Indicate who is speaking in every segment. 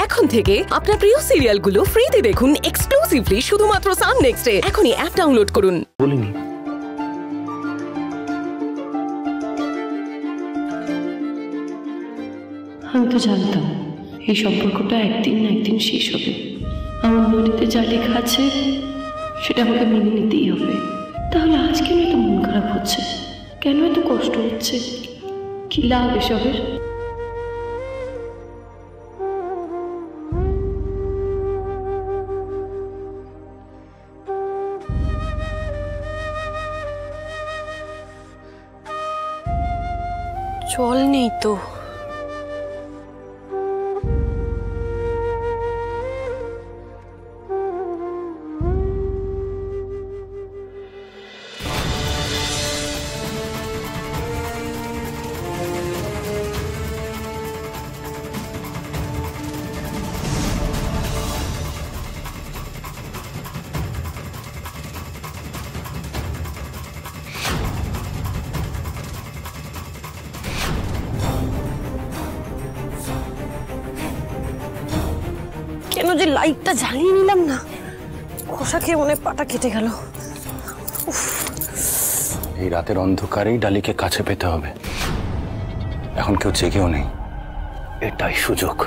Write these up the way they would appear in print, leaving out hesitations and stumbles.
Speaker 1: এখন থেকে আপনার প্রিয় সিরিয়ালগুলো ফ্রিতে দেখুন এক্সক্লুসিভলি শুধুমাত্র সান নেক্সটে। এখনই অ্যাপ ডাউনলোড করুন।
Speaker 2: বলিনি
Speaker 3: আমি তো জানতাম এই সম্পর্কটা একদিন না একদিন শেষ হবে। আমার নদীতে যা লেখা আছে সেটা আমাকে মেনে নিতেই হবে। তাহলে আজ কেন এত মন খারাপ হচ্ছে, কেন এত কষ্ট হচ্ছে, কি লাভ এসবের?
Speaker 1: জল নেই তো। কেন যে লাইটটা জ্বালিয়ে নিলাম না, খোসা খেয়ে মনে পাটা কেটে গেল।
Speaker 2: এই রাতের অন্ধকারেই ডালিকে কাছে পেতে হবে। এখন কেউ জেগেও নেই, এটাই সুযোগ।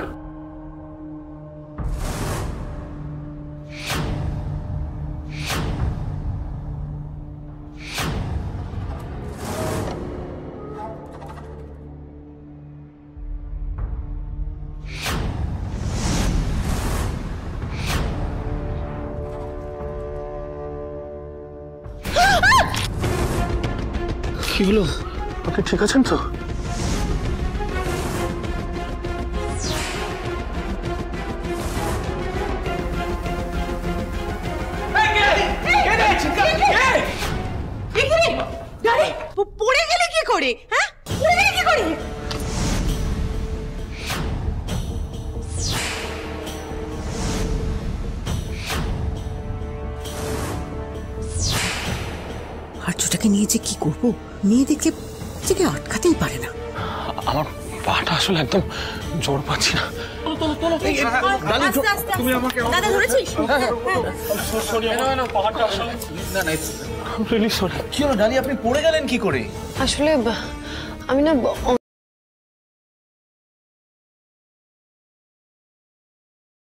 Speaker 2: কি হলো? আপনি ঠিক আছেন তো?
Speaker 1: পড়ে গেলে কি করে? হ্যাঁ, পড়ে গেলে কি করে?
Speaker 4: আর্যটাকে নিয়ে যে কি করবো, মেয়েদেরকে আটকাতেই পারে না।
Speaker 2: আমার পাটা আসলে একদম জোর পাচ্ছি না।
Speaker 5: কি হলো ডালি, আপনি পড়ে গেলেন কি করে?
Speaker 1: আসলে আমি না